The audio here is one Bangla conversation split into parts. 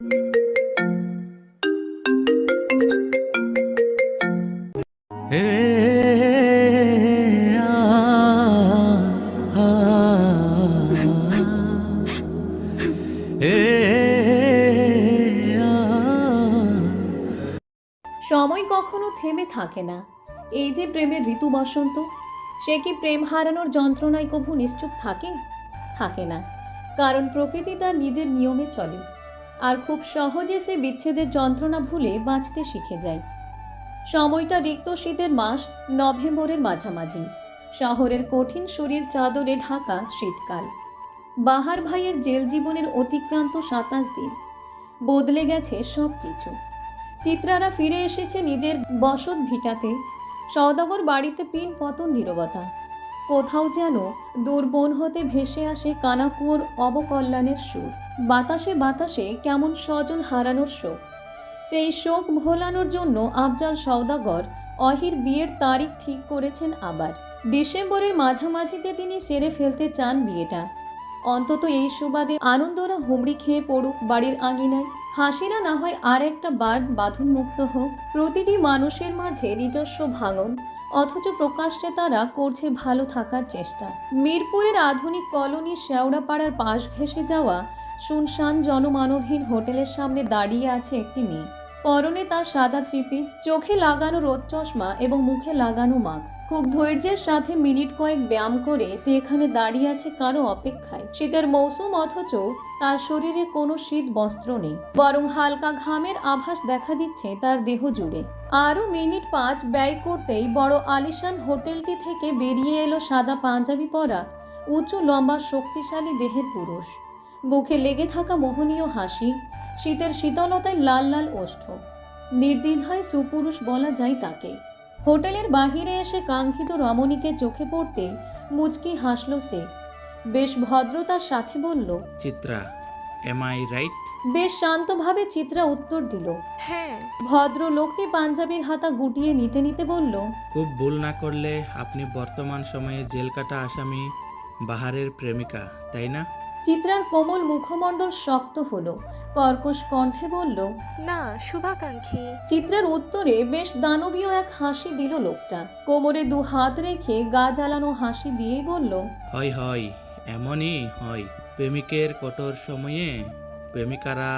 সময় কখনো থেমে থাকে না। এই যে প্রেমের ঋতু বসন্ত, সে কি প্রেম হারানোর যন্ত্রণায় কভু নিশ্চুপ থাকে? থাকে না, কারণ প্রকৃতি তার নিজের নিয়মে চলে, আর খুব সহজে সে বিচ্ছেদের যন্ত্রণা ভুলে বাঁচতে শিখে যায়। সময়টা রিক্ত শীতের মাস, নভেম্বরের মাঝামাঝি। শহরের কঠিন শরীর চাদরে ঢাকা শীতকাল। বাহার ভাইয়ের জেল জীবনের অতিক্রান্ত 27 দিন। বদলে গেছে সব কিছু। চিত্রারা ফিরে এসেছে নিজের বসত ভিটাতে। সওদাগর বাড়িতে পিন পতন নীরবতা। কোথাও যেন দুর্বন হতে ভেসে আসে কানাকুয়োর অবকল্যাণের সুর। বাতাসে বাতাসে কেমন স্বজন হারানোর শোক। সেই শোক ভোলানোর জন্য আফজাল সওদাগর অহির বিয়ের তারিখ ঠিক করেছেন আবার। ডিসেম্বরের মাঝামাঝিতে তিনি সেরে ফেলতে চান বিয়েটা। অন্তত এই সুবাদে আনন্দরা হুমড়ি খেয়ে পড়ুক বাড়ির আঙিনায়। হাসিরা না হয় আর একটা বার বাঁধন মুক্ত হোক। প্রতিটি মানুষের মাঝে নিজস্ব ভাঙন, অথচ প্রকাশ্যে তারা করছে ভালো থাকার চেষ্টা। মিরপুরের আধুনিক কলোনি শেওড়াপাড়ার পাশ ঘেঁষে যাওয়া শুনশান জনমানবহীন হোটেলের সামনে দাঁড়িয়ে আছে একটি মেয়ে। পরনে তার সাদা থ্রিপিস, চোখে লাগানো রোদ চশমা এবং মুখে লাগানো মাস্ক। খুব ধৈর্যের সাথে মিনিট কয়েক ব্যায়াম করে সে এখানে দাঁড়িয়ে আছে কারো অপেক্ষায়। শীতের মৌসুম, অথচ তার শরীরে কোনো শীত বস্ত্র নেই, বরং হালকা ঘামের আভাস দেখা দিচ্ছে তার দেহ জুড়ে। আরও মিনিট 5 ব্যয় করতেই বড় আলিশান হোটেলটি থেকে বেরিয়ে এলো সাদা পাঞ্জাবি পরা উঁচু লম্বা শক্তিশালী দেহের পুরুষ। মুখে লেগে থাকা মোহনীয় হাসি, শীতের শীতলতায় লাল লাল ওষ্ঠ। নির্দ্বিধায় সুপুরুষ বলা যায় তাকে। হোটেলের বাহিরে এসে কাঙ্ক্ষিত রমণীকে চোখে পড়তে মুচকি হাসল সে। বেশ ভদ্রতার সাথে বলল, চিত্রা, এম আই রাইট? বেশ শান্তভাবে চিত্রা উত্তর দিল, হ্যাঁ। ভদ্র লোকটি পাঞ্জাবির হাতা গুটিয়ে নিতে নিতে বলল, খুব ভুল না করলে আপনি বর্তমান সময়ে জেল কাটা আসামি বাহারের প্রেমিকা, তাই না? চিত্রার কোমল মুখমণ্ডল শক্ত হলো। কর্কশ কণ্ঠে বলল, না, শুভাকাঙ্ক্ষী। চিত্রার উত্তরে বেশ দানবীয় এক হাসি দিল লোকটা। কোমরে 2 হাত রেখে গা জ্বালানো হাসি দিয়েই বলল, হয় হয়, এমনই হয়। প্রেমিকের কঠোর সময়ে প্রেমিকারা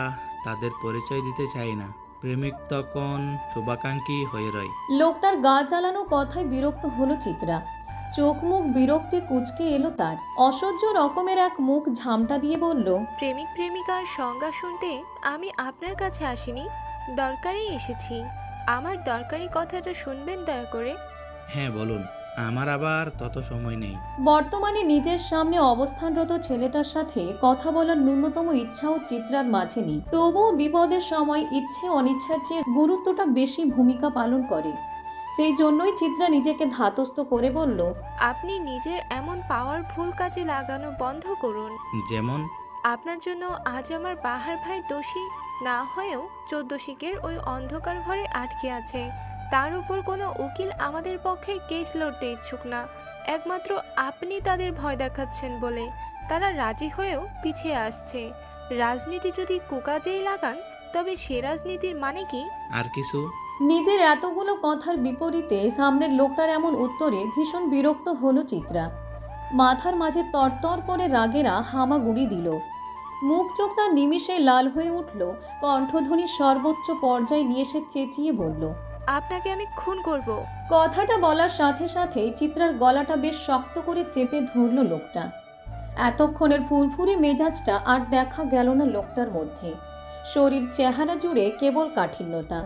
তাদের পরিচয় দিতে চায় না। প্রেমিক তখন শুভাকাঙ্ক্ষী হয়ে রয়। লোকটার গা জ্বালানো কথায় বিরক্ত হলো চিত্রা। চোখ মুখ বিরক্তি কুঁচকে এলো তার। অসহ্য রকমের এক মুখ ঝামটা দিয়ে বলল, প্রেমিক প্রেমিকার সংজ্ঞা শুনতে আমি আপনার কাছে আসিনি, দরকারেই এসেছি। আমার দরকারি কথাটা শুনবেন দয়া করে? হ্যাঁ বলুন, আমার আবার তত সময় নেই। বর্তমানে নিজের সামনে অবস্থানরত ছেলেটার সাথে কথা বলার ন্যূনতম ইচ্ছাও চিত্রার মাঝে নেই। তবুও বিপদের সময় ইচ্ছে অনিচ্ছার চেয়ে গুরুত্বটা বেশি ভূমিকা পালন করে। সেই জন্যই চিত্রা নিজেকে ধাতস্থ করে বলল, আপনি নিজের এমন পাওয়ারফুল কাজে লাগানো বন্ধ করুন। যেমন? আপনার জন্য আজ আমার বাহার ভাই দোষী না হয়েও 14 শিকের ওই অন্ধকার ঘরে আটকে আছে। তার উপর কোনো উকিল আমাদের পক্ষে কেস লড়তে ইচ্ছুক না। একমাত্র আপনি তাদের ভয় দেখাচ্ছেন বলে তারা রাজি হয়েও পিছিয়ে আসছে। রাজনীতি যদি কুকাজেই লাগান, তবে সে রাজনীতির মানে কি? আর কিছু? নিজের এতগুলো কথার বিপরীতে সামনের লোকটার এমন উত্তরে ভীষণ বিরক্ত হলো চিত্রা। মাথার মাঝে তরতর করে রাগেরা হামাগুড়ি দিল। মুখ চোখ তার নিমিষেই লাল হয়ে উঠল। কণ্ঠধ্বনি সর্বোচ্চ পর্যায়ে নিয়ে সে চেঁচিয়ে বলল, আপনাকে আমি খুন করব। কথাটা বলার সাথে সাথেই চিত্রার গলাটা বেশ শক্ত করে চেপে ধরল লোকটা। এতক্ষণের ফুরফুরে মেজাজটা আর দেখা গেল না লোকটার মধ্যে। শরীর চেহারা জুড়ে কেবল কাঠিন্যতা।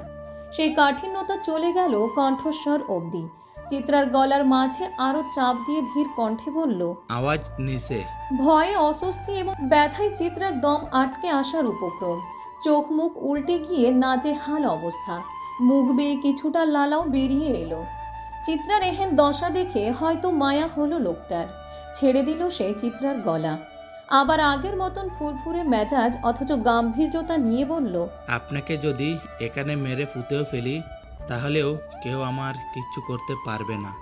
সেই কাঠিন্যতা চলে গেল কণ্ঠস্বর অবধি। চিত্রার গলার মাঝে আরো চাপ দিয়ে ধীর কণ্ঠে বলল, আওয়াজ নিচে। ভয়ে, অস্বস্তি এবং ব্যথায় চিত্রার দম আটকে আসার উপক্রম। চোখ মুখ উল্টে গিয়ে নাজেহাল অবস্থা। মুখ বেয়ে কিছুটা লালাও বেরিয়ে এলো। চিত্রার এহেন দশা দেখে হয়তো মায়া হলো লোকটার। ছেড়ে দিল সে চিত্রার গলা। আবার আগের মতন ফুরফুরে মেজাজ অথচ গাম্ভীর্যতা নিয়ে বলল, আপনাকে যদি এখানে মেরে ফুতেও ফেলি, তাহলেও কেউ আমার কিচ্ছু করতে পারবে না।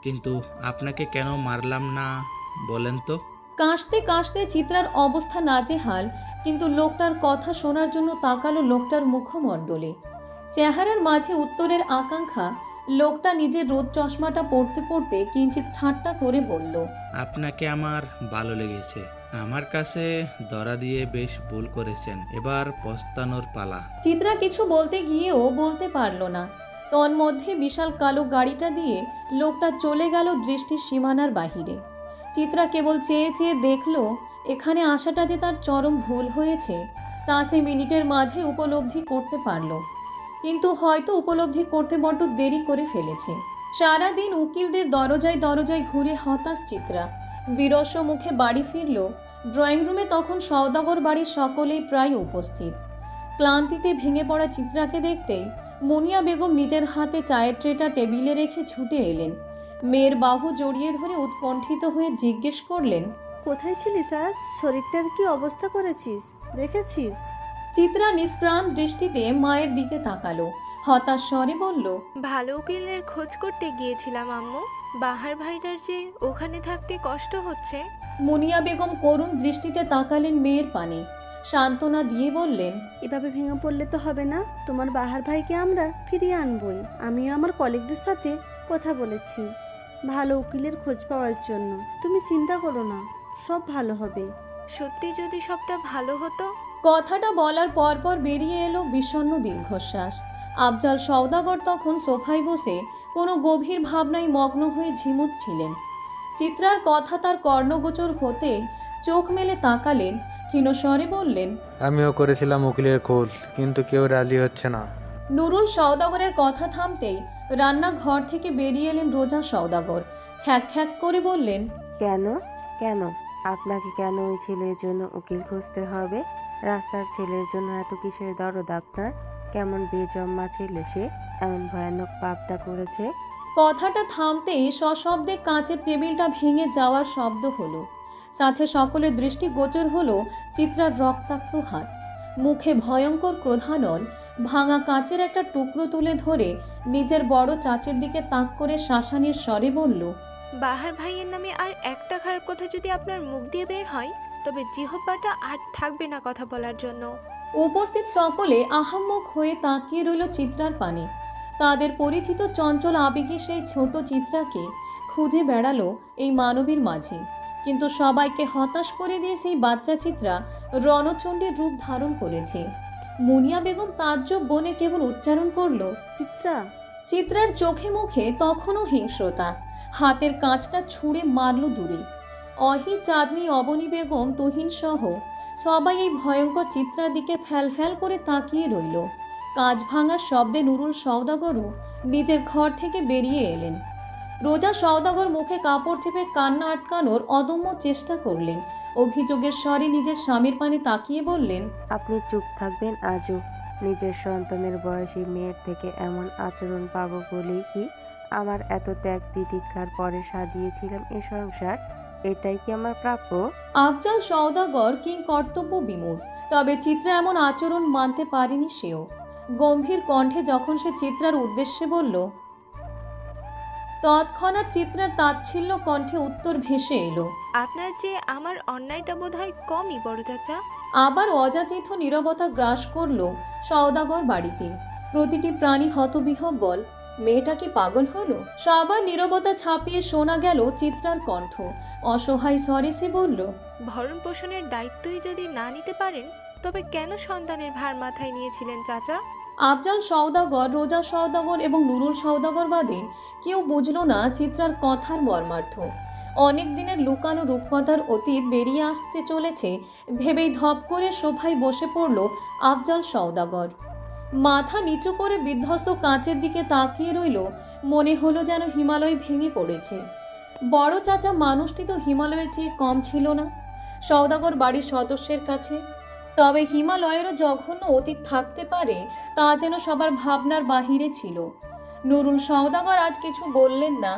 কিন্তু আপনাকে কেন মারলাম না বলেন তো? কাশতে কাশতে চিত্রার অবস্থা নাজেহাল, কিন্তু লোকটার কথা শোনার জন্য তাকালো লোকটার মুখমণ্ডলে। চেহারার মাঝে উত্তরের আকাঙ্ক্ষা। লোকটা নিজের রোদ চশমাটা পড়তে পড়তে কিঞ্চিত ঠাট্টা করে বলল, আপনাকে আমার ভালো লেগেছে। আমার কাছে ধরা দিয়ে বেশ ভুল করেছেন, এবার পস্তানোর পালা। চিত্রা কিছু বলতে গিয়েও বলতে পারল না। তন্মধ্যে বিশাল কালো গাড়িটা দিয়ে লোকটা চলে গেল দৃষ্টির সীমানার বাহিরে। চিত্রা কেবল চেয়ে চেয়ে দেখল, এখানে আসাটা যে তার চরম ভুল হয়েছে তা সে মিনিটের মাঝে উপলব্ধি করতে পারল, কিন্তু হয়তো উপলব্ধি করতে বড্ড দেরি করে ফেলেছে। সারাদিন উকিলদের দরজায় দরজায় ঘুরে হতাশ চিত্রা বিরস মুখে বাড়ি ফিরল। ড্রয়িং রুমে তখন সওদাগর বাড়ির সকলেই প্রায় উপস্থিত। ক্লান্তিতে ভেঙে পড়া চিত্রাকে দেখতেই মুনিয়া বেগম নিজের হাতে চায়ের ট্রেটা টেবিলে রেখে ছুটে এলেন। মেয়ের বাহু জড়িয়ে ধরে উৎকণ্ঠিত হয়ে জিজ্ঞেস করলেন, কোথায় ছিলিস আজ? শরীরটার কি অবস্থা করেছিস, দেখেছিস? চিত্রা নিষ্প্রাণ দৃষ্টিতে মায়ের দিকে তাকালো, হতাশ স্বরে বলল, ভালো উকিলের খোঁজ করতে গিয়েছিলাম আম্মু। বাহার ভাইটার যে ওখানে থাকতে কষ্ট হচ্ছে। মুনিয়া বেগম করুণ দৃষ্টিতে তাকালেন মেয়ের পানে, সান্ত্বনা দিয়ে বললেন, এভাবে ভেঙে পড়লে তো হবে না। তোমার বাহার ভাইকে আমরা ফিরিয়ে আনবই। আমিও আমার কলিগদের সাথে কথা বলেছি ভালো উকিলের খোঁজ পাওয়ার জন্য। তুমি চিন্তা করো না, সব ভালো হবে। সত্যি যদি সবটা ভালো হতো। কথাটা বলার পরপর বেরিয়ে এলো বিষণ্ণ দীর্ঘশ্বাস। আফজাল সওদাগর তখন সোফায় বসে কোনো গভীর ভাবনায় মগ্ন হয়ে ঝিমুচ্ছিলেন। চিত্রার কথা তার কর্ণগোচর হতেই চোখ মেলে তাকালেন, ক্ষীণস্বরে বললেন, আমিও করেছিলাম উকিলের খোঁজ, কিন্তু কেউ রাজি হচ্ছে না। নুরুল সওদাগরের কথা থামতেই রান্নাঘর থেকে বেরিয়ে এলেন রোজা সওদাগর। খ্যাক খ্যাক করে বললেন, কেন কেন আপনাকে কেন ওই ছেলের জন্য উকিল খুঁজতে হবে? রাস্তার ছেলের জন্য এত কিসের দরদ আপনার? কেমন বেজম্মা ছেলে সে, এমন ভয়ানক পাপটা করেছে? কথাটা থামতেই সশব্দে কাঁচের টেবিলটা ভেঙে যাওয়ার শব্দ হলো। সাথে সকলের দৃষ্টি গোচর হলো চিত্রার রক্তাক্ত হাত। মুখে ভয়ঙ্কর ক্রোধানল। ভাঙা কাঁচের একটা টুকরো তুলে ধরে নিজের বড় চাচের দিকে তাক করে শাসানির স্বরে বলল, বাহার ভাইয়ের নামে আর একটা খারাপ কথা যদি আপনার মুখ দিয়ে বের হয়, তবে জিহ্বাটা আর থাকবে না কথা বলার জন্য। উপস্থিত সকলে আহাম্মক হয়ে তাকিয়ে রইল চিত্রার পানে। তাদের পরিচিত চঞ্চল আবেগী সেই ছোট চিত্রাকে খুঁজে বেড়ালো এই মানবীর মাঝে, কিন্তু সবাইকে হতাশ করে দিয়ে সেই বাচ্চা চিত্রা রণচণ্ডীর রূপ ধারণ করেছে। মুনিয়া বেগম তাজ্জব বনে কেবল উচ্চারণ করলো, চিত্রা। চিত্রার চোখে মুখে তখনও হিংস্রতা। হাতের কাঁচটা ছুঁড়ে মারল দূরে। অহি, চাঁদনি, অবনী বেগম, তুহিন সহ সবাই এই ভয়ঙ্কর চিত্রার দিকে ফ্যাল করে তাকিয়ে রইল। কাঁচ ভাঙার শব্দে নুরুল সওদাগরও নিজের ঘর থেকে বেরিয়ে এলেন। রোজা সওদাগর মুখে কাপড় চেপে কান্না আটকানোর অদম্য চেষ্টা করলেন। অভিযোগের স্বরে নিজের স্বামীর পানে তাকিয়ে বললেন, আপনি চুপ থাকবেন আজও? নিজের সন্তানের বয়সী মেয়ের থেকে এমন আচরণ পাবো বলেই কি আমার এত ত্যাগ তিতিক্ষার পরে সাজিয়েছিলাম এ সংসার? এটাই কি আমার প্রাপ্য? আফজাল সওদাগর কিং কর্তব্য বিমূঢ়, তবে চিত্রা এমন আচরণ মানতে পারেনি সেও। গম্ভীর কণ্ঠে যখন সে চিত্রার উদ্দেশ্যে বলল, তৎক্ষণাৎ চিত্রার তাচ্ছিল্য কণ্ঠে উত্তর ভেসে এলো, আপনার যে আমার অন্যায়টা বোধহয় কমই বড় চাচা। আবার অযাচিত নীরবতা গ্রাস করলো সওদাগর বাড়িতে। প্রতিটি প্রাণী হতবিহ্বল, মেয়েটা কি পাগল হলো? সবার নীরবতা ছাপিয়ে শোনা গেল চিত্রার কণ্ঠ। অসহায় স্বরে সে বলল, ভরণ পোষণের দায়িত্বই যদি না নিতে পারেন, তবে কেন সন্তানের ভার মাথায় নিয়েছিলেন চাচা? আফজাল সওদাগর, রোজা সওদাগর এবং নুরুল সওদাগর বাদে কেউ বুঝল না চিত্রার কথার মর্মার্থ। অনেক দিনের লুকানো রূপকথার অতীত বেরিয়ে আসতে চলেছে ভেবেই ধপ করে সোফায় বসে পড়ল আফজাল সওদাগর। মাথা নিচু করে বিধ্বস্ত কাঁচের দিকে তাকিয়ে রইল। মনে হলো যেন হিমালয় ভেঙে পড়েছে। বড় চাচা মানুষটি তো হিমালয়ের চেয়ে কম ছিল না সওদাগর বাড়ির সদস্যের কাছে। তবে হিমালয়েরও জঘন্য অতীত থাকতে পারে তা যেন সবার ভাবনার বাহিরে ছিল। নুরুল সওদাগর আজ কিছু বললেন না।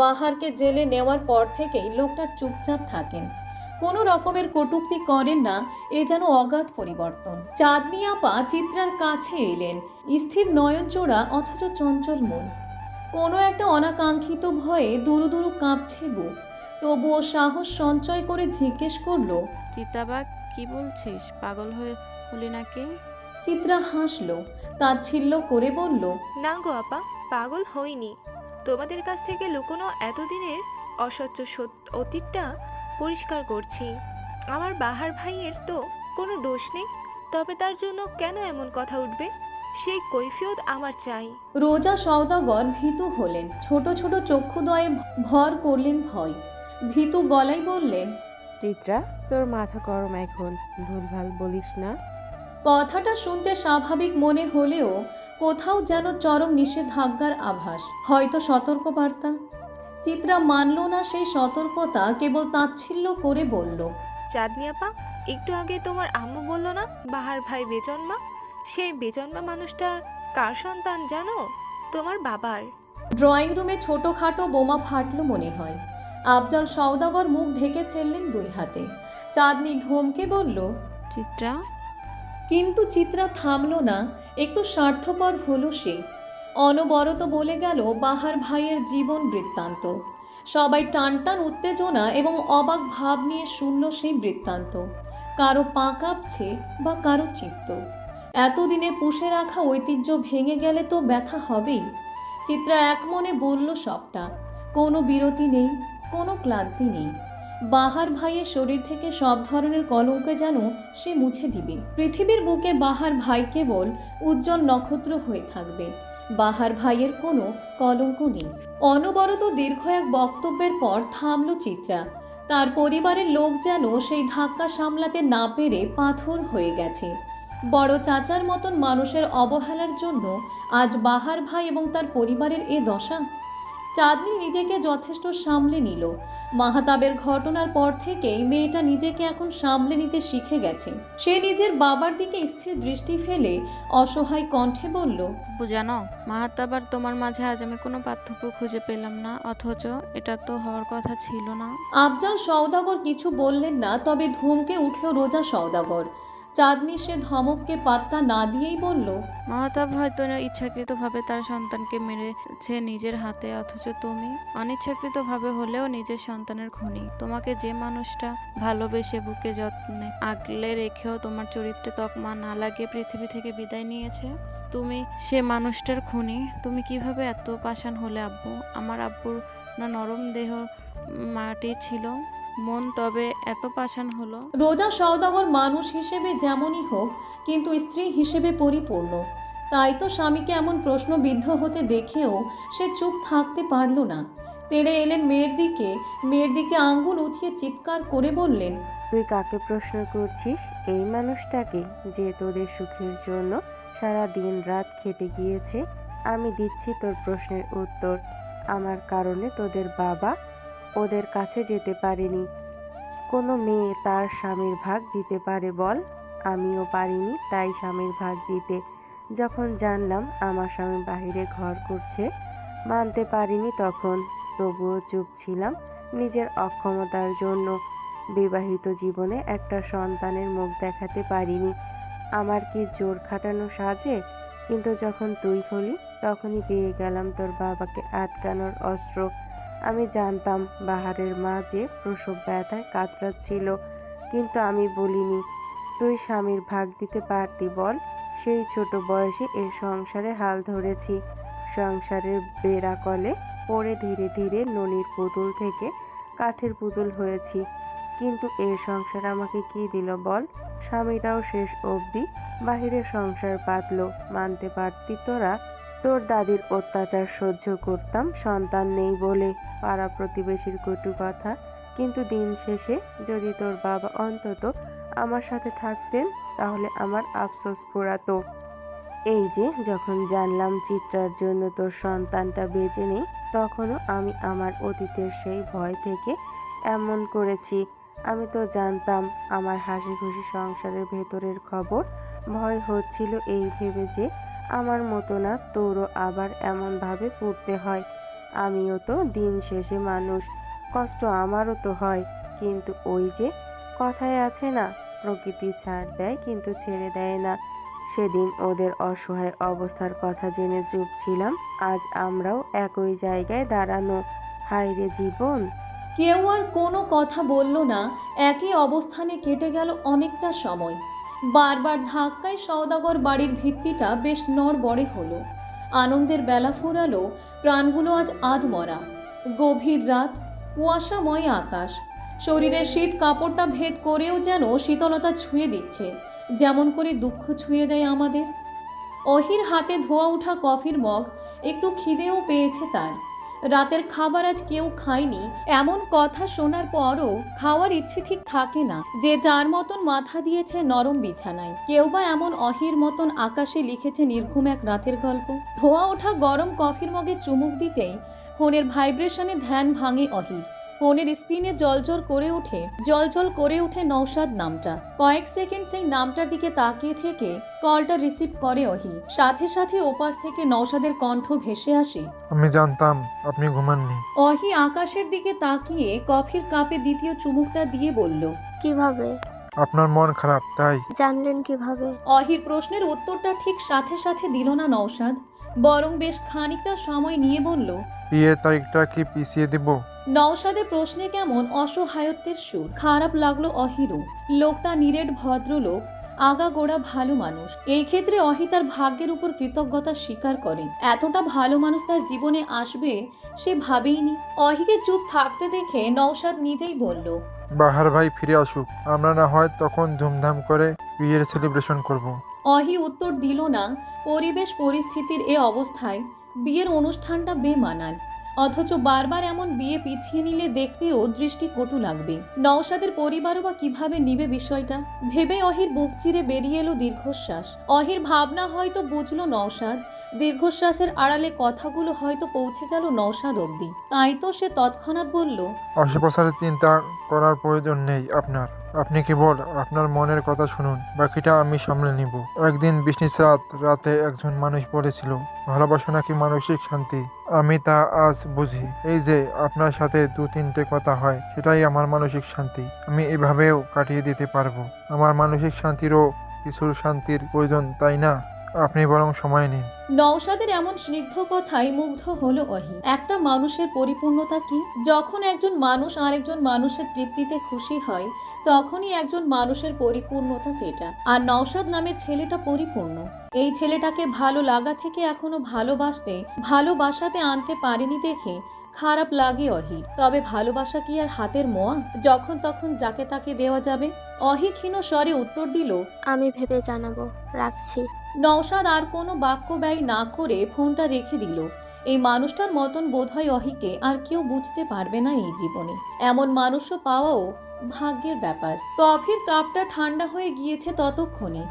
বাহারকে জেলে নেওয়ার পর থেকেই লোকটা চুপচাপ থাকেন, কোনো রকমের কটূক্তি করেন না। এ যেন অগাধ পরিবর্তন। চাঁদনি আপা চিত্রার কাছে এলেন, স্থির নয়নচোরা অথচ চঞ্চল মন। কোনো একটা অনাকাঙ্ক্ষিত ভয়ে দুরু দুরু কাঁপছে বুক। তবুও সাহস সঞ্চয় করে জিজ্ঞেস করলো। চিতাবাঘ, কি বলছিস? পাগল হলি নাকি? চিত্রা হাসলো, তাচ্ছিল্য করে বলল, না গো আপা, পাগল হইনি। তোমাদের কাছ থেকে লুকোনো এতদিনের অস্বচ্ছ অতীতটা পরিষ্কার করছি। আমার বাহার ভাইয়ের তো কোনো দোষ নেই, তবে তার জন্য কেন এমন কথা উঠবে সেই কৈফিয়ত আমার চাই। রোজা সওদাগর ভীতু হলেন, ছোট ছোট চক্ষুদয়ে ভর করলেন ভয়। ভীতু গলায় বললেন, চিত্রা, তোর মাথা গরম এখন, ভুলভাল বলিস না। কথাটা শুনতে স্বাভাবিক মনে হলেও কোথাও যেন চরম নিষেধাজ্ঞার আভাস, হয়তো সতর্কবার্তা। চিত্রা মানল না সেই সতর্কতা, কেবল তাচ্ছিল্য করে বলল, চাঁদনি আপা, একটু আগে তোমার আম্মু বলল না বাহার ভাই বেজন্মা? সেই বেজন্মা মানুষটা কার সন্তান জানো? তোমার বাবার। ড্রয়িং রুমে ছোটখাটো বোমা ফাটল মনে হয়। আফজাল সওদাগর মুখ ঢেকে ফেললেন দুই হাতে। চাঁদনি ধমকে বলল, চিত্রা। কিন্তু চিত্রা থামল না, একটু স্বার্থপর হলো সে। অনবরত বলে গেল বাহার ভাইয়ের জীবন বৃত্তান্ত। সবাই টানটান উত্তেজনা এবং অবাক ভাব নিয়ে শুনল সেই বৃত্তান্ত। কারো পা কাঁপছে বা কারো চিত্ত। এতদিনে পুষে রাখা ঐতিহ্য ভেঙে গেলে তো ব্যথা হবেই। চিত্রা এক মনে বলল সবটা। কোনো বিরতি নেই, কোনো ক্লান্তি নেই। বাহার ভাইয়ের শরীর থেকে সব ধরনের কলঙ্ক যেন সে মুছে দিবে। পৃথিবীর বুকে বাহার ভাই কেবল উজ্জ্বল নক্ষত্র হয়ে থাকবে। বাহার ভাইয়ের কোনো কলঙ্ক নেই। অনবরত দীর্ঘ এক বক্তব্যের পর থামল চিত্রা। তার পরিবারের লোক যেন সেই ধাক্কা সামলাতে না পেরে পাথর হয়ে গেছে। বড় চাচার মতন মানুষের অবহেলার জন্য আজ বাহার ভাই এবং তার পরিবারের এ দশা। চাঁদনি নিজেকে যথেষ্ট সামলে নিল। মাহাতাবের ঘটনার পর থেকেই মেয়েটা নিজেকে এখন সামলে নিতে শিখে গেছে। সে নিজের বাবার দিকে স্থির দৃষ্টি ফেলে অসহায় কণ্ঠে বলল, জানো মাহাতাব আর তোমার মাঝে আজ আমি কোনো পার্থক্য খুঁজে পেলাম না, অথচ এটা তো হওয়ার কথা ছিল না। আফজাল সওদাগর কিছু বললেন না, তবে ধমকে উঠল রোজা সওদাগর। চাঁদনি সে ধমককে পাত্তা না দিয়েই বলল, মাহাতাব হয়তো ইচ্ছাকৃতভাবে তার সন্তানকে মেরেছে নিজের হাতে, অথচ তুমি অনিচ্ছাকৃতভাবে হলেও নিজের সন্তানের খুনি। তোমাকে যে মানুষটা ভালোবেসে বুকে যত্নে আগলে রেখেও তোমার চরিত্রে তকমা না লাগিয়ে পৃথিবী থেকে বিদায় নিয়েছে, তুমি সে মানুষটার খুনি। তুমি কিভাবে এত পাষাণ হলে আব্বু? আমার আব্বুর না নরম দেহ মাটি ছিল, মন তবে এত পাষাণ হলো? রোজা সওদাগর মানুষ হিসেবে যেমনই হোক, কিন্তু স্ত্রী হিসেবে পরিপূর্ণ। তাই তো স্বামীকে এমন প্রশ্নবিদ্ধ হতে দেখেও সে চুপ থাকতে পারল না। তেড়ে এলেন মেয়ের দিকে আঙ্গুল উঁচিয়ে চিৎকার করে বললেন, তুই কাকে প্রশ্ন করছিস? এই মানুষটাকে, যে তোদের সুখের জন্য সারা দিন রাত খেটে গিয়েছে। আমি দিচ্ছি তোর প্রশ্নের উত্তর। আমার কারণে তোদের বাবা ওদের কাছে যেতে পারেনি। কোনো মেয়ে তার স্বামীর ভাগ দিতে পারে বল? আমিও পারিনি তাই স্বামীর ভাগ দিতে। যখন জানলাম আমার স্বামী বাইরে ঘর করছে, মানতে পারিনি তখন, তবুও চুপ ছিলাম নিজের অক্ষমতার জন্য। বিবাহিত জীবনে একটা সন্তানের মুখ দেখাতে পারিনি। আমার কি জোর খাটানো সাজে? কিন্তু যখন তুই হলি, তখনই পেয়ে গেলাম তোর বাবাকে আটকানোর অস্ত্র। আমি জানতাম বাহারের মা যে প্রসব ব্যথায় কাতরাচ্ছিল, কিন্তু আমি বলিনি। তুই স্বামীর ভাগ দিতে পারতি বল? সেই ছোট বয়সে এ সংসারে হাল ধরেছি। সংসারের বেড়াকলে পড়ে ধীরে ধীরে ননির পুতুল থেকে কাঠের পুতুল হয়েছি। কিন্তু এ সংসার আমাকে কি দিল বল? স্বামীটাও শেষ অবধি বাহিরের সংসার পাতলো। মানতে পারতি তোরা? তোর দাদির অত্যাচার সহ্য করতাম সন্তান নেই বলে, পাড়া প্রতিবেশীর কটু কথা। কিন্তু দিন শেষে যদি তোর বাবা অন্তত আমার সাথে থাকতেন, তাহলে আমার আফসোস পোড়াতো। এই যে যখন জানলাম চিত্রার জন্য তোর সন্তানটা বেঁচে নেই, তখনও আমি আমার অতীতের সেই ভয় থেকে এমন করেছি। আমি তো জানতাম আমার হাসি খুশি সংসারের ভেতরের খবর। ভয় হচ্ছিল এই ভেবে যে আমার মতো না তোরও আবার এমনভাবে পড়তে হয়। আমিও তো দিন শেষে মানুষ, কষ্ট আমারও তো হয়। কিন্তু ওই যে কথায় আছে না, প্রকৃতি ছাড় দেয় কিন্তু ছেড়ে দেয় না। সেদিন ওদের অসহায় অবস্থার কথা জেনে চুপ ছিলাম। আজ আমরাও একই জায়গায় দাঁড়ানো। হায় রে জীবন! কেউ আর কোনো কথা বলল না। একই অবস্থানে কেটে গেল অনেকটা সময়। বারবার ধাক্কায় সওদাগর বাড়ির ভিত্তিটা বেশ নড়বড়ে হলো। আনন্দের বেলা ফুরালো, প্রাণগুলো আজ আধমরা। গভীর রাত, কুয়াশাময় আকাশ, শরীরের শীত কাপড়টা ভেদ করেও যেন শীতলতা ছুঁয়ে দিচ্ছে, যেমন করে দুঃখ ছুঁয়ে দেয় আমাদের। অহির হাতে ধোয়া ওঠা কফির মগ, একটু খিদেও পেয়েছে তার। রাতের খাবার আজ কেউ খায়নি, এমন কথা শোনার পরও খাওয়ার ইচ্ছে ঠিক থাকে না। যে যার মতন মাথা দিয়েছে নরম বিছানায়, কেউ বা এমন অহির মতন আকাশে লিখেছে নির্ঘুম এক রাতের গল্প। ধোয়া ওঠা গরম কফির মগে চুমুক দিতেই ফোনের ভাইব্রেশনে ধ্যান ভাঙে অহির। ফোনের স্ক্রিনে জলজল করে ওঠে নওশাদ নামটা। কয়েক সেকেন্ড সেই নামটার দিকে তাকিয়ে থেকে কলটা রিসিভ করে অহি। সাথে সাথে ওপাশ থেকে নওশাদের কণ্ঠ ভেসে আসে, আমি জানতাম আপনি ঘুমাননি। অহি আকাশের দিকে তাকিয়ে কফির কাপে দ্বিতীয় চুমুকটা দিয়ে বলল, কিভাবে আপনার মন খারাপ তাই? জানলেন কিভাবে? অহির প্রশ্নের উত্তরটা ঠিক সাথে সাথে দিল না নওশাদ, বরং বেশ খানিকটা সময় নিয়ে বলল, বিয়ের তারিখটা কি পিছিয়ে দিব? নওশাদের প্রশ্নে কেমন অসহায়ত্বের সুর। খারাপ লাগলো অহিরও। লোকটা নিরেট ভদ্রলোক, আগাগোড়া ভালো মানুষ। এই ক্ষেত্রে অহি তার ভাগ্যের উপর কৃতজ্ঞতা স্বীকার করে। এতটা ভালো মানুষ তার জীবনে আসবে সে ভাবেইনি। অহিকে চুপ থাকতে দেখে নওশাদ নিজেই বলল, বাহার ভাই ফিরে আসুক, আমরা না হয় তখন ধুমধাম করে বিয়ের সেলিব্রেশন করব। অহি উত্তর দিল না। পরিবেশ পরিস্থিতির এ অবস্থায় বিয়ের অনুষ্ঠানটা বেমানান, অথচ বারবার এমন বিয়ে পিছিয়ে নিলে দেখতেও দৃষ্টি কটু লাগবে। নওশাদের পরিবারও বা কিভাবে নিবে বিষয়টা ভেবে অহির বুক চিরে বেরিয়ে এলো দীর্ঘশ্বাস। অহির ভাবনা হয়তো বুঝলো নওশাদ, দীর্ঘশ্বাসের আড়ালে কথাগুলো হয়তো পৌঁছে গেল নওশাদ অবধি। তাই তো সে তৎক্ষণাৎ বলল, আশেপাশের চিন্তা করার প্রয়োজন নেই আপনার। আপনি কেবল আপনার মনের কথা শুনুন, বাকিটা আমি সামলে নিব। একদিন বিষ্ণু রাতে একজন মানুষ বলেছিল, ভালোবাসা নাকি মানসিক শান্তি। আমি তা আজ বুঝি। এই যে আপনার সাথে 2-3টে কথা হয়, সেটাই আমার মানসিক শান্তি। আমি এভাবেও কাটিয়ে দিতে পারবো। আমার মানসিক শান্তিরও কিছুর শান্তির প্রয়োজন, তাই না? আপনি বরং সময় নিন। নওশাদের এমন স্নিগ্ধ কথায় মুগ্ধ হলো অহি। একটা মানুষের পরিপূর্ণতা কি? যখন একজন মানুষ আরেকজন মানুষের তৃপ্তিতে খুশি হয়, তখনই একজন মানুষের পরিপূর্ণতা সেটা। আর নওশাদ নামের ছেলেটা পরিপূর্ণ। এই ছেলেটাকে ভালো লাগা থেকে এখনো ভালোবাসাতে আনতে পারেনি দেখে খারাপ লাগে অহি। তবে ভালোবাসা কি আর হাতের মোয়া, যখন তখন যাকে তাকে দেওয়া যাবে? অহি ক্ষীণ স্বরে উত্তর দিল, আমি ভেবে জানাবো, রাখছি। নওশাদ আর কোনো বাক্য ব্যয় না করে ফোনটা রেখে দিল। এই মানুষটার মতন বোধহয় অহিকে আর কেউ বুঝতে পারবে না এই জীবনে। এমন মানুষও পাওয়াও ভাগ্যের ব্যাপার। কফির কাপটা ঠান্ডা হয়ে গিয়েছে ততক্ষণে।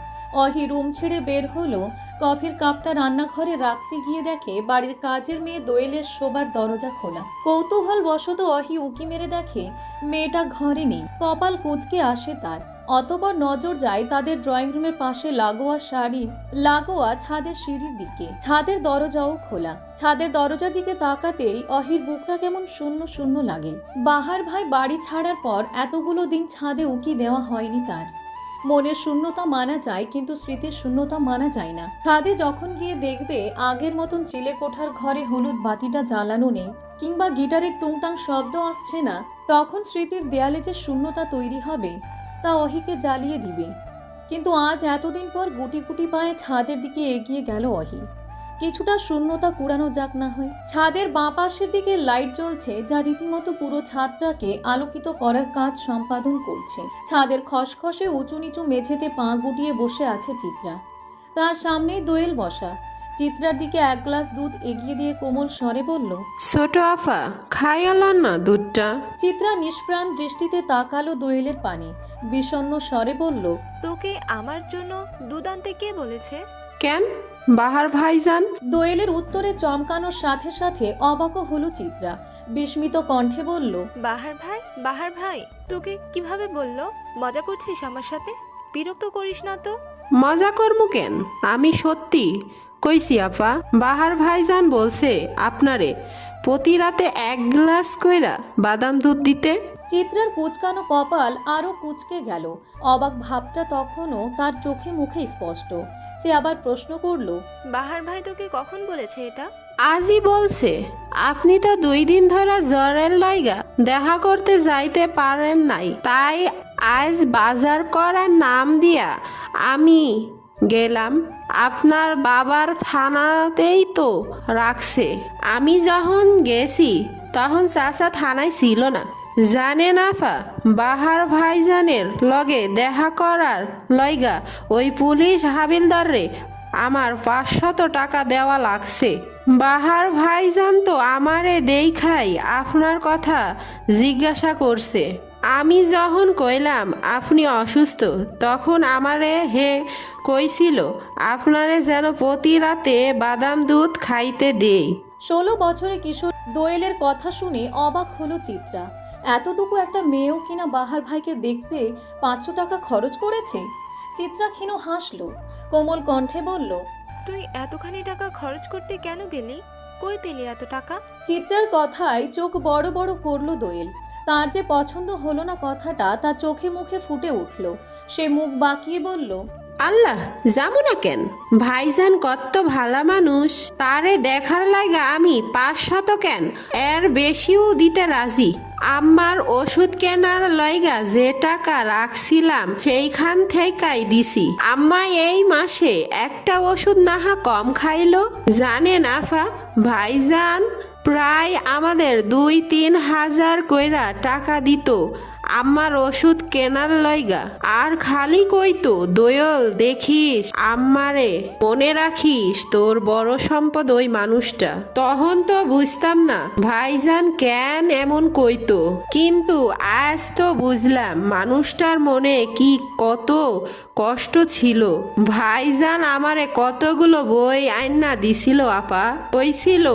অহি রুম ছেড়ে বের হলো। কফির কাপটা রান্নাঘরে রাখতে গিয়ে দেখে বাড়ির কাজের মেয়ে দোয়েলের শোবার দরজা খোলা। কৌতূহল বশত অহি উকি মেরে দেখে মেয়েটা ঘরে নেই। কপাল কুঁচকে আসে তার। অতঃপর নজর যায় তাদের ড্রয়িং রুমের পাশে লাগোয়া ছাদের সিঁড়ির দিকে। ছাদের দরজাও খোলা। ছাদের দরজার দিকে তাকাতেই অহির বুকটা কেমন শূন্য শূন্য লাগে। বাহার ভাই বাড়ি ছাড়ার পর এতগুলো দিন ছাদে উকি দেওয়া হয়নি তার। মনের শূন্যতা মানা যায়, কিন্তু স্মৃতির শূন্যতা মানা যায় না। ছাদে যখন গিয়ে দেখবে আগের মতন চিলে কোঠার ঘরে হলুদ বাতিটা জ্বালানো নেই, কিংবা গিটারের টুংটাং শব্দ আসছে না, তখন স্মৃতির দেয়ালে যে শূন্যতা তৈরি হবে তা অহিকে জ্বালিয়ে দিবে। কিন্তু আজ এতদিন পর গুটি গুটি পায়ে ছাদের দিকে এগিয়ে গেল অহি। কিছুটা শূন্যতা কুড়ানো যাক না হয়। ছাদের বাঁ পাশের দিকে লাইট জ্বলছে, যা রীতিমতো পুরো ছাদটাকে আলোকিত করার কাজ সম্পাদন করছে। ছাদের খসখসে উঁচু নিচু মেঝেতে পা গুটিয়ে বসে আছে চিত্রা। তার সামনেই দোয়েল বসা। চিত্রার দিকে এক গ্লাস দুধ এগিয়ে দিয়ে কোমল স্বরে বলল, ছোট আফা, খাইয়ালান না দুধটা? চিত্রা নিষ্প্রাণ দৃষ্টিতে তাকালো দোয়েলের পানে। বিষণ্ণ স্বরে বলল, তোকে আমার জন্য দুধ আনতে কে বলেছে? কেন, বাহার ভাইজান? দোয়েলের উত্তরে চমকানোর সাথে সাথে অবাকও হলো চিত্রা। বিস্মিত কণ্ঠে বলল, বাহার ভাই তোকে কিভাবে বললো? মজা করছিস আমার সাথে? বিরক্ত করিস না তো। মজা করবো কেন, আমি সত্যি কইছি আফা। বাহার ভাইজান বলছে আপনারে প্রতি রাতে 1 গ্লাস কইরা বাদাম দুধ দিতে। চিত্রার কুচকানো কপাল আরো কুচকে গেল। অবাক ভাবটা তখনও তার চোখে মুখে স্পষ্ট। সে আবার প্রশ্ন করল, বাহার ভাই তোকে কখন বলেছে এটা? আজই বলছে আপনি তো 2 দিন ধরে জ্বরের লাইগা দেখা করতে যাইতে পারেন নাই, তাই আজ বাজার করার নাম দিয়া আমি গেলাম। আপনার বাবার থানাতেই তো রাখছে। আমি যখন গেছি তখন চাচা থানায় ছিল না। জানেন আফা, বাহার ভাইজানের লগে দেখা করার লইগা ওই পুলিশ হাবিলদারে আমার 500 টাকা দেওয়া লাগছে। বাহার ভাইজান তো আমারে দেখাই আপনার কথা জিজ্ঞাসা করছে। আমি যখন কইলাম আপনি অসুস্থ, তখন আমারে কইছিল আপনারে যেন প্রতি রাতে বাদাম দুধ খাইতে দেই। 16 বছরে কিশোর দোয়েলের কথা শুনে অবাক হলো চিত্রা। এতটুকু একটা মেয়েও কিনা বাহার ভাইকে দেখতে 500 টাকা খরচ করেছে। চিত্রা ক্ষীণ হাসলো, কোমল কণ্ঠে বলল, তুই এতখানি টাকা খরচ করতে কেন গেলি? কই পেলি এত টাকা? চিত্রার কথায় চোখ বড় বড় করলো দোয়েল। তার যে পছন্দ হলো না কথাটা তার চোখে মুখে ফুটে উঠল। সে মুখ বাঁকিয়ে বলল, আল্লাহ, যাবো না কেন? ভাইজান কত ভালা মানুষ, তারে দেখার লাগা আমি 500 কেন এর বেশিও দিতে রাজি। আমার ওষুধ কেনার লইগা যে টাকা রাখছিলাম সেইখান থেকেই দিছি। আম্মা এই মাসে একটা ওষুধ নাহা কম খাইলো। জানেন আফা, ভাইজান প্রায় আমাদের 2-3 হাজার কইরা টাকা দিত আমার ওষুধ কেনার লইগা। আর খালি কইতো, দোয়েল দেখিস আম্মারে, মনে রাখিস তোর বড় সম্পদ ওই মানুষটা। তখন তো বুঝতাম না ভাইজান কেন এমন কইতো, কিন্তু আজ তো বুঝলাম মানুষটার মনে কি কত কষ্ট ছিল। ভাইজান আমারে কতগুলো বই আইনা দিছিল আপা, কইছিল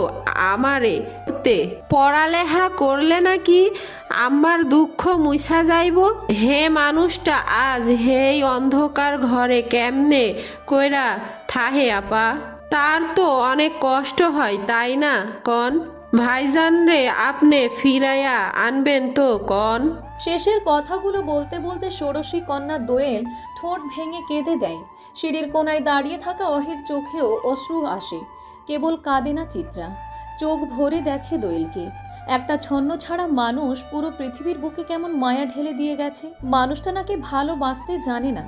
আমারে পড়ালেখা করলে নাকি আমার দুঃখ মুছা যাইব। হে মানুষটা আজ হেই অন্ধকার ঘরে কেমনে কইরা থাহে আপা? তার তো অনেক কষ্ট হয়, তাই না কন? ভাইজান রে আপনি ফিরাইয়া আনবেন তো কন? শেষের কথাগুলো বলতে বলতে ষোড়শী কন্যা দোয়েল ঠোঁট ভেঙে কেঁদে দেয়। সিঁড়ির কোনায় দাঁড়িয়ে থাকা অহির চোখেও অশ্রু আসে, কেবল কাঁদে না চিত্রা। চোখ ভরে দেখে দোয়েলকে। একটা ছন্ন ছাড়া মানুষ পুরো পৃথিবীর বুকে কেমন মায়া ঢেলে দিয়ে গেছে। মানুষটা নাকি ভালোবাসতে জানে না।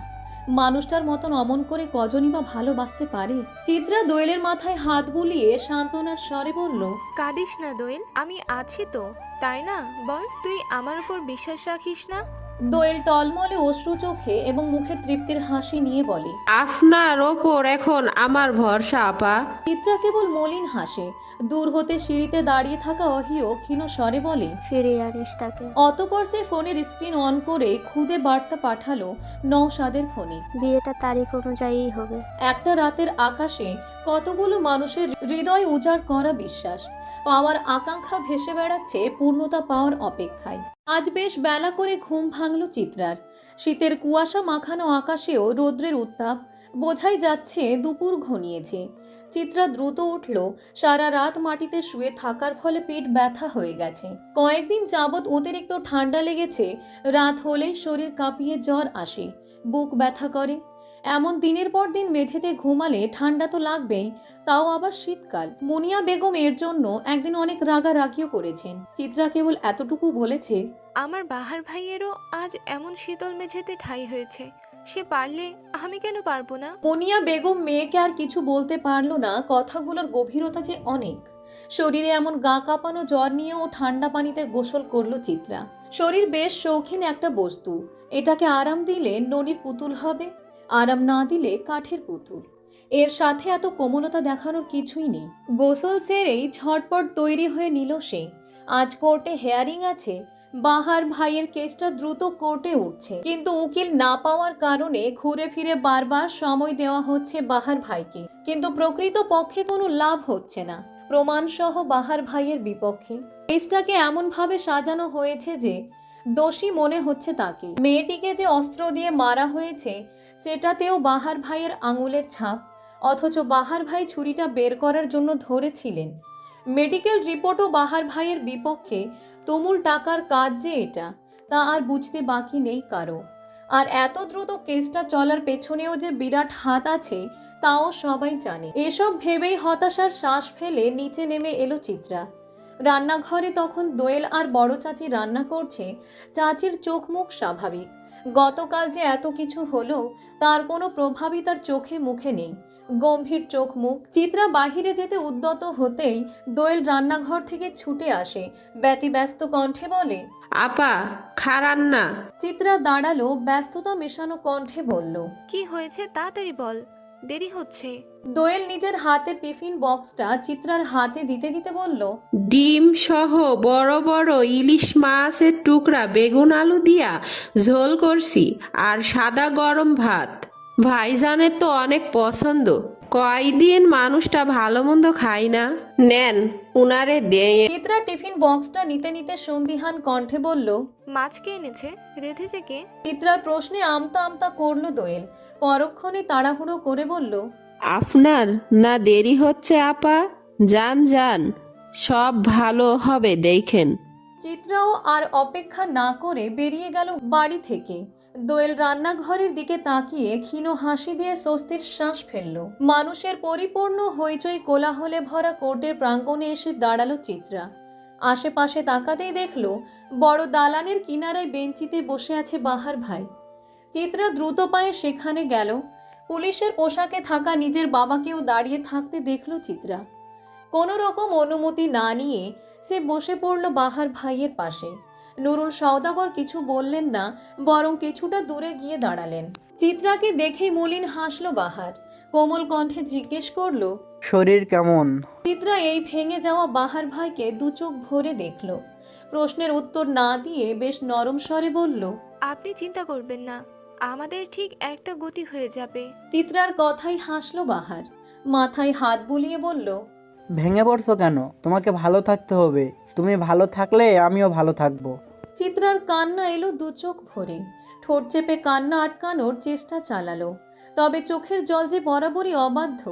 মানুষটার মতন অমন করে কজনই বা ভালোবাসতে পারে? চিত্রা দোয়েলের মাথায় হাত বুলিয়ে সান্ত্বনার স্বরে বলল, কাঁদিস না দোয়েল, আমি আছি তো, তাই না? বল, তুই আমার উপর বিশ্বাস রাখিস না? দোয়েল টলমলে অশ্রু চোখে এবং মুখে তৃপ্তির হাসি নিয়ে বলে, আপনার ওপর এখন আমার ভরসা আপা। চিত্রা কেবল মলিন হাসে। দূর হতে সিঁড়িতে দাঁড়িয়ে থাকা অহিও ক্ষীণ স্বরে বলে, ফিরিয়ে আনিস তাকে। অতঃপর সে ফোনের স্ক্রিন অন করে খুদে বার্তা পাঠালো নওশাদের ফোনে। বিয়েটা তারিখ অনুযায়ীই হবে। একটা রাতের আকাশে কতগুলো মানুষের হৃদয় উজাড় করা বিশ্বাস, পাওয়ার আকাঙ্ক্ষা ভেসে বেড়াচ্ছে পূর্ণতা পাওয়ার অপেক্ষায়। আজ বেশ বেলা করে ঘুম ভাঙল চিত্রার। শীতের কুয়াশা মাখানো আকাশেও রৌদ্রের উত্তাপ, বোঝাই যাচ্ছে দুপুর ঘনিয়েছে। চিত্রা দ্রুত উঠল। সারা রাত মাটিতে শুয়ে থাকার ফলে পেট ব্যথা হয়ে গেছে। কয়েকদিন যাবৎ অতিরিক্ত ঠান্ডা লেগেছে। রাত হলেই শরীর কাঁপিয়ে জ্বর আসে, বুক ব্যথা করে। এমন দিনের পর দিন মেঝেতে ঘুমালে ঠান্ডা তো লাগবেই, তাও আবার শীতকাল। মুনিয়া বেগম এর জন্য একদিন অনেক রাগারাগিও করেছেন। চিত্রা কেবল এতটুকু বলেছে, আমার বাহার ভাইয়েরও আজ এমন শীতল মেঝেতে ঠাঁই হয়েছে, সে পারলে আমি কেন পারবো না? মুনিয়া বেগম মেয়েকে আর কিছু বলতে পারল না। কথাগুলোর গভীরতা যে অনেক। শরীরে এমন গা কাঁপানো জ্বর নিয়েও ঠান্ডা পানিতে গোসল করলো চিত্রা। শরীর বেশ শৌখিন একটা বস্তু, এটাকে আরাম দিলে ননির পুতুল হবে, আরাম না দিলে কাঠের পুতুল। এর সাথে এত কোমলতা দেখানোর কিছুই নেই। গোসল সেরেই ঝটপট তৈরি হয়ে নিল সে। আজ কোর্টে হেয়ারিং আছে। বাহার ভাইয়ের কেসটা দ্রুত কোর্টে উঠছে, কিন্তু উকিল না পাওয়ার কারণে ঘুরে ফিরে বারবার সময় দেওয়া হচ্ছে বাহার ভাইকে, কিন্তু প্রকৃত পক্ষে কোনো লাভ হচ্ছে না। প্রমাণসহ বাহার ভাইয়ের বিপক্ষে কেসটাকে এমন ভাবে সাজানো হয়েছে যে দোষী মনে হচ্ছে তাকে। মেয়েটিকে যে অস্ত্র দিয়ে মারা হয়েছে সেটাতেও বাহার ভাইয়ের আঙুলের ছাপ, অথচ বাহার ভাই ছুরিটা বের করার জন্য ধরেছিলেন। মেডিকেল রিপোর্টও বাহার ভাইয়ের বিপক্ষে। তুমুল টাকার কাজ যে এটা, তা আর বুঝতে বাকি নেই কারো। আর এত দ্রুত কেসটা চলার পেছনেও যে বিরাট হাত আছে তাও সবাই জানে। এসব ভেবেই হতাশার শ্বাস ফেলে নিচে নেমে এলো চিত্রা। রান্নাঘরে তখন দোয়েল আর বড় চাচি রান্না করছে। চাচির চোখ মুখ স্বাভাবিক। গতকাল যে এত কিছু হলো তার কোনো প্রভাবই তার চোখে মুখে নেই। গম্ভীর চোখ মুখ। চিত্রা বাহিরে যেতে উদ্যত হতেই দোয়েল রান্নাঘর থেকে ছুটে আসে, ব্যতিব্যস্ত কণ্ঠে বলে, আপা খারান না। চিত্রা দাঁড়ালো, ব্যস্ততা মেশানো কণ্ঠে বলল, কি হয়েছে তাড়াতাড়ি বল, দেরি হচ্ছে। দোয়েল নিজের হাতের টিফিন বক্সটা চিত্রার হাতে দিতে দিতে বলল, ডিম সহ বড় বড় ইলিশ মাছের টুকরা বেগুন আলু দিয়া ঝোল করছি আর সাদা গরম ভাত। ভাইজানের তো অনেক পছন্দ, কয়দিন মানুষটা ভালো মন্দ খায় না, নেন উনারে দে। চিত্রা টিফিন বক্সটা নিতে নিতে সন্দিহান কণ্ঠে বলল, মাছ কে এনেছে, রেঁধেছে কে? চিত্রার প্রশ্নে আমতা আমতা করলো দোয়েল। পরক্ষণে তাড়াহুড়ো করে বলল, আপনার না দেরি হচ্ছে আপা, যান যান, সব ভালো হবে দেখেন। চিত্রাও আর অপেক্ষা না করে বেরিয়ে গেল বাড়ি থেকে। দোয়েল রান্নাঘরের দিকে তাকিয়ে ক্ষীণ হাসি দিয়ে স্বস্তির শ্বাস ফেলল। মানুষের পরিপূর্ণ হইচই কোলাহলে ভরা কোর্টের প্রাঙ্গণে এসে দাঁড়ালো চিত্রা। আশেপাশে তাকাতেই দেখলো বড় দালানের কিনারায় বেঞ্চিতে বসে আছে বাহার ভাই। চিত্রা দ্রুত পায়ে সেখানে গেল। পুলিশের পোশাকে থাকা নিজের বাবাকেও দাঁড়িয়ে থাকতে দেখল চিত্রা। কোনো রকম অনুমতি না নিয়ে সে বসে পড়ল বাহার ভাইয়ের পাশে। নুরুল সওদাগর কিছু বললেন না, বরং কিছুটা দূরে গিয়ে দাঁড়ালেন। চিত্রাকে দেখেই মলিন হাসলো বাহার। কোমল কণ্ঠে জিজ্ঞেস করলো, শরীর কেমন? চিত্রা এই ভেঙে যাওয়া বাহার ভাইকে দু চোখ ভরে দেখল। প্রশ্নের উত্তর না দিয়ে বেশ নরম স্বরে বলল, আপনি চিন্তা করবেন না, আমাদের ঠিক একটা গতি হয়ে যাবে। চিত্রার কথাই হাসলো বাহার। মাথায় হাত বুলিয়ে বলল, ভেঙে পড়ছো কেন? তোমাকে ভালো থাকতে হবে, তুমি ভালো থাকলে আমিও ভালো থাকবো। চিত্রার কান্না এলো দু চোখ ভরে। ঠোঁট চেপে কান্না আটকানোর চেষ্টা চালালো, তবে চোখের জল যে বরাবরই অবাধ্য।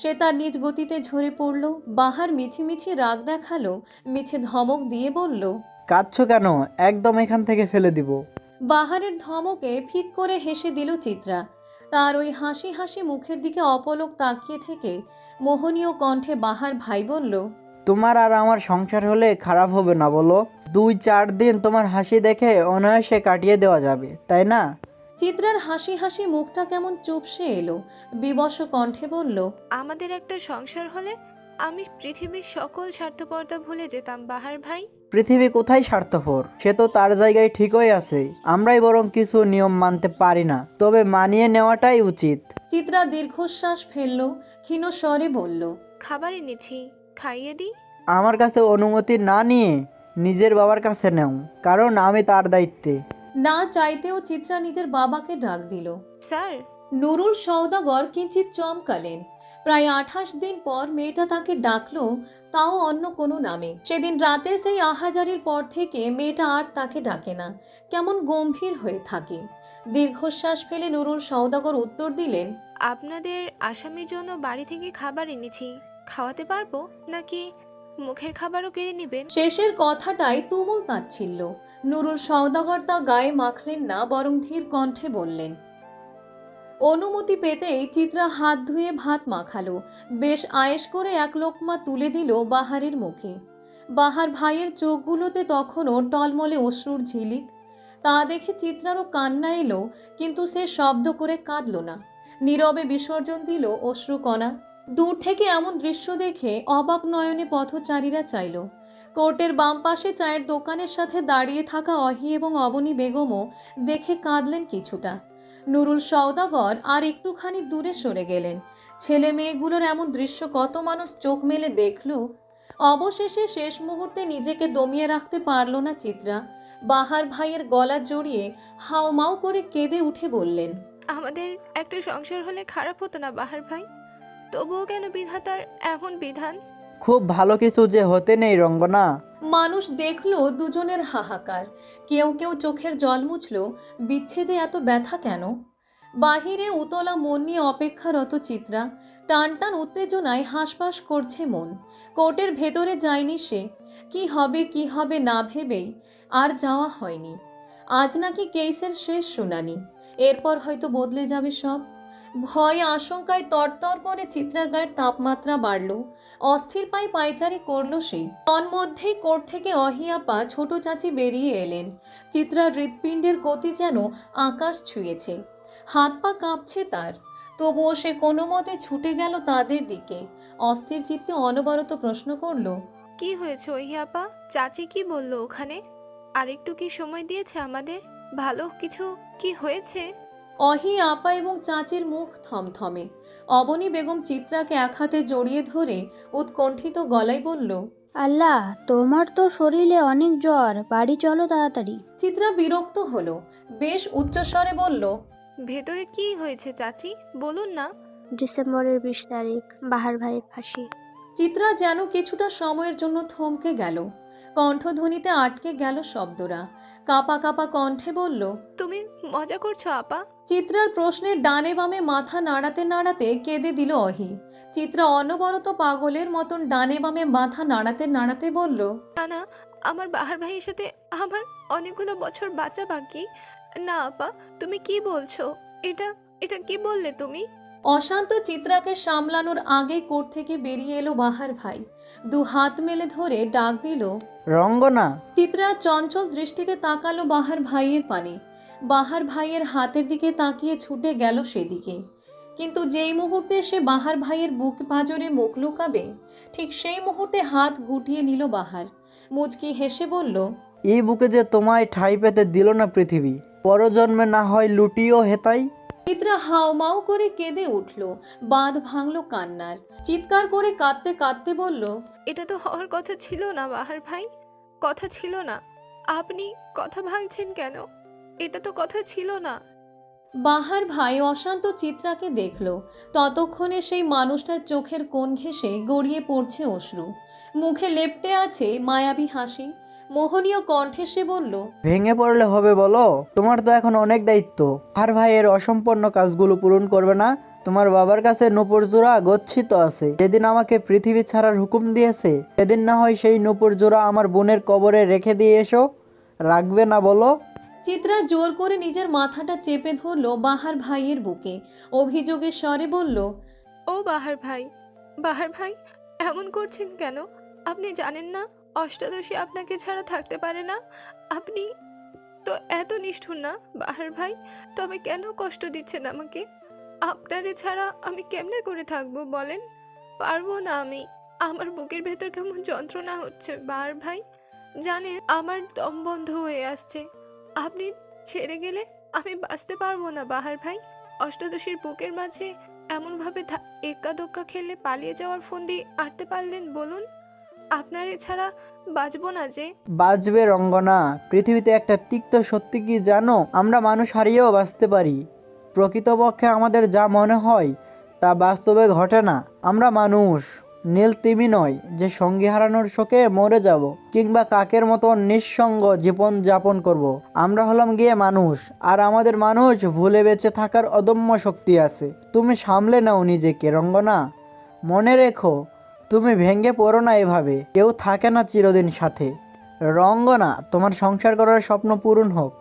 সে তার নিজ গতিতে ঝরে পড়ল। বাহার মিছিমিছি রাগ দেখালো, মিছে ধমক দিয়ে বলল, কাঁদছো কেন? একদম এখান থেকে ফেলে দিব। বাহারের ধমকে ফিক করে হেসে দিল চিত্রা। তার ওই হাসি হাসি মুখের দিকে অপলক তাকিয়ে থেকে মোহনীয় কণ্ঠে বাহার ভাই বলল, তোমার আর আমার সংসার হলে খারাপ হবে না বলো? 2-4 দিন তোমার হাসি দেখে অনায়াসে কাটিয়ে দেওয়া যাবে, তাই না? চিত্রার হাসি হাসি মুখটা কেমন চুপসে এলো। বিবশ কণ্ঠে বলল, আমাদের একটা সংসার হলে আমি পৃথিবীর সকল স্বার্থপরতা ভুলে যেতাম বাহার ভাই। পৃথিবী কোথায় স্বার্থপর? সে তো তার জায়গায় ঠিকই আছে, আমরাই বরং কিছু নিয়ম মানতে পারি না, তবে মানিয়ে নেওয়াটাই উচিত। চিত্রা দীর্ঘশ্বাস ফেলল, ক্ষীণ স্বরে বলল, খাবার এনেছি, খাইয়ে দিই। আমার কাছে অনুমতি না নিয়ে নিজের বাবার কাছে নেও, কারণ আমি তার দায়িত্বে। না চাইতেও চিত্রা নিজের বাবাকে ডাক দিল। স্যার। নুরুল সওদাগর কিঞ্চিত চমকালেন। প্রায় 28 দিন পর মেয়েটা তাকে ডাকলো, তাও অন্য কোনো নামে। সেদিন রাতের সেই আহাজারির পর থেকে মেয়েটা আর তাকে ডাকে না, কেমন গম্ভীর হয়ে থাকে। দীর্ঘশ্বাস ফেলে নুরুল সওদাগর উত্তর দিলেন, আপনাদের আসামির জন্য বাড়ি থেকে খাবার এনেছি, খাওয়াতে পারবো নাকি মুখের খাবারও কেড়ে নেবেন? শেষের কথাটাই তুমুল তাচ্ছিল্য। নুরুল সওদাগর তা গায়ে মাখলেন না, বরং ধীর কণ্ঠে বললেন। অনুমতি পেতেই চিত্রা হাত ধুয়ে ভাত মাখালো। বেশ আয়েশ করে এক লোকমা তুলে দিল বাহারের মুখে। বাহার ভাইয়ের চোখগুলোতে তখনও টলমলে অশ্রুর ঝিলিক। তা দেখে চিত্রারও কান্না এলো, কিন্তু সে শব্দ করে কাঁদল না। নীরবে বিসর্জন দিল অশ্রুকণা। দূর থেকে এমন দৃশ্য দেখে অবাক নয়নে পথচারীরা চাইল। কোর্টের বাম পাশে চায়ের দোকানের সাথে দাঁড়িয়ে থাকা অহি এবং অবনী বেগমও দেখে কাঁদলেন কিছুটা। নুরুল সওদাগর আর একটুখানি দূরে সরে গেলেন। ছেলে মেয়েগুলোর এমন দৃশ্য কত মানুষ চোখ মেলে দেখল। অবশেষে শেষ মুহূর্তে নিজেকে দমিয়ে রাখতে পারল না চিত্রা। বাহার ভাইয়ের গলা জড়িয়ে হাউমাউ করে কেঁদে উঠে বললেন, আমাদের একটা সংসার হলে খারাপ হতো না বাহার ভাই, তবুও কেন বিধাতার এমন বিধান? খুব ভালো কিছু যে হতে নেই রঙ্গনা। মানুষ দেখলো দুজনের হাহাকার। কেউ কেউ চোখের জল মুছল, বিচ্ছেদে এত ব্যথা কেন? বাহিরে উতলা মন নিয়ে অপেক্ষারত চিত্রা। টান টান উত্তেজনায় হাঁসফাঁস করছে মন। কোর্টের ভেতরে যায়নি সে। কি হবে না ভেবেই আর যাওয়া হয়নি। আজ নাকি কেসের শেষ শুনানি, এরপর হয়তো বদলে যাবে সব। ভয় আশঙ্কায় তরতর করে চিত্রার গায়ের তাপমাত্রা বাড়ল। অস্থির পায়ে পায়চারি করল সে। তন্মধ্যেই কোর্ট থেকে অহিয়াপা ছোট চাচি বেরিয়ে এলেন। চিত্রার হৃৎপিণ্ডের গতি যেন আকাশ ছুঁয়েছে, হাত পা কাঁপছে তার। তবুও সে কোনো মতে ছুটে গেল তাদের দিকে। অস্থির চিত্তে অনবরত প্রশ্ন করল, কি হয়েছে ওহিয়াপা? চাচি কি বললো ওখানে? আরেকটু কি সময় দিয়েছে আমাদের? ভালো কিছু কি হয়েছে? অহি আপা এবং চাচির মুখ থমথমে। অবনী বেগম চিত্রাকে এক হাতে জড়িয়ে ধরে উৎকণ্ঠিত গলায় বলল, আল্লাহ, তোমার তো শরীরে অনেক জ্বর, বাড়ি চলো তাড়াতাড়ি। চিত্রা বিরক্ত হলো, বেশ উচ্চস্বরে বলল, ভেতরে কি হয়েছে চাচি, বলুন না। ডিসেম্বরের 20 তারিখ বাহার ভাইয়ের ফাঁসি। চিত্রা যেন কিছুটা সময়ের জন্য থমকে গেল। কণ্ঠধ্বনিতে আটকে গেল শব্দরা। কাপা কাপা কণ্ঠে বলল, তুমি মজা করছো আপা? চিত্রার প্রশ্নের ডানে বামে মাথা নাড়াতে নাড়াতে কেঁদে দিল অহি। চিত্রা অনবরত পাগলের মতন ডানে বামে মাথা নাড়াতে নাড়াতে বলল, না না, আমার বাহার ভাইয়ের সাথে আমার অনেকগুলো বছর বাঁচা বাকি। না আপা, তুমি কি বলছো? এটা এটা কি বললে তুমি? অশান্ত চিত্রাকে সামলানোর আগে কোর্ট থেকে বেরিয়ে এলো বাহার ভাই। দু হাত মেলে ধরে ডাক দিল, রঙ্গনা। চিত্রা চঞ্চল দৃষ্টিতে তাকালো বাহার ভাইয়ের পানে। বাহার ভাইয়ের হাতের দিকে তাকিয়ে ছুটে গেল সেদিকে। কিন্তু যেই মুহূর্তে সে বাহার ভাইয়ের বুক পাঁজরে মুখ লুকাবে, ঠিক সেই মুহূর্তে হাত গুটিয়ে নিল বাহার। মুচকি হেসে বলল, এই বুকে যে তোমায় ঠাঁই পেতে দিল না পৃথিবী, পরজন্মে না হয় লুটিও হেতাই। চিত্রা হাউমাউ করে কেঁদে উঠল, বাঁধ ভাঙল কান্নার। চিৎকার করে কাঁদতে কাঁদতে বলল, এটা তো হওয়ার কথা ছিল না বাহার ভাই, কথা ছিল না। আপনি কথা ভাঙছেন কেন? এটা তো কথা ছিল না। বাহার ভাই অশান্ত চিত্রাকে দেখল। ততক্ষণে সেই মানুষটার চোখের কোণ ঘেঁষে গড়িয়ে পড়ছে অশ্রু। মুখে লেপ্টে আছে মায়াবী হাসি। মোহনীয় কণ্ঠে সে বলল, ভেঙে পড়লে হবে বলো? তোমার তো এখন অনেক দায়িত্ব। আর ভাইয়ের অসম্পন্ন কাজগুলো পূরণ করবে না? তোমার বাবার কাছে নূপুর জোড়া গচ্ছিত আছে। যেদিন আমাকে পৃথিবী ছাড়ার হুকুম দিয়েছে, সেদিন না হয় সেই নূপুর জোড়া আমার বোনের কবরে রেখে দিয়ে এসো। রাখবে না বলো? চিত্রা জোর করে নিজের মাথাটা চেপে ধরল বাহার ভাইয়ের বুকে। অভিযোগের স্বরে বলল, ও বাহার ভাই, বাহার ভাই, এমন করছেন কেন? আপনি জানেন না অষ্টাদশী আপনাকে ছাড়া থাকতে পারে না? আপনি তো এত নিষ্ঠুর না বাহার ভাই। তবে কেন কষ্ট দিচ্ছেন আমাকে? আপনারে ছাড়া আমি কেমনে করে থাকবো বলেন? পারবো না আমি। আমার বুকের ভেতর কেমন যন্ত্রণা হচ্ছে বাহার ভাই। জানেন, আমার দম বন্ধ হয়ে আসছে। আপনি ছেড়ে গেলে আমি বাঁচতে পারবো না বাহার ভাই। অষ্টাদশীর বুকের মাঝে এমনভাবে এক্কা দোক্কা খেলে পালিয়ে যাওয়ার ফন্দি আঁটতে পারলেন বলুন? আপনার এছাড়া বাঁচবো না যে। বাঁচবে রঙ্গনা। পৃথিবীতে একটা তিক্ত সত্যি কি জানো? আমরা মানুষ হারিয়েও বাঁচতে পারি। প্রকৃতপক্ষে আমাদের যা মনে হয় তা বাস্তবে ঘটে না। আমরা মানুষ, নীল তিমি নয় যে সঙ্গী হারানোর শোকে মরে যাব, কিংবা কাকের মতো নিঃসঙ্গ জীবন যাপন করব। আমরা হলাম গিয়ে মানুষ, আর আমাদের মানুষ ভুলে বেঁচে থাকার অদম্য শক্তি আছে। তুমি সামলে নাও নিজেকে রঙ্গনা। মনে রেখো, তুমি ভেঙে পড়ো না এভাবে। কেউ থাকে না চিরদিন সাথে। রঙ্গনা, তোমার সংসার করার স্বপ্ন পূরণ হোক।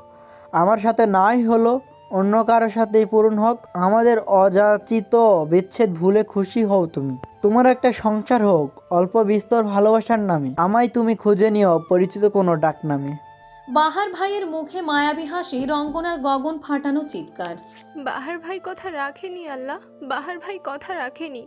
আমার সাথে নাই হলো, অন্য কারোর সাথেই পূরণ হোক। আমাদের অযাচিত বিচ্ছেদ ভুলে খুশি হও তুমি। তোমার একটা সংসার হোক অল্প বিস্তর ভালোবাসার নামে। আমায় তুমি খুঁজে নিও পরিচিত কোনো ডাক নামে। বাহার ভাইয়ের মুখে মায়াবী হাসি, রঙ্গনার গগন ফাটানো চিৎকার। বাহার ভাই কথা রাখেনি আল্লাহ, বাহার ভাই কথা রাখেনি।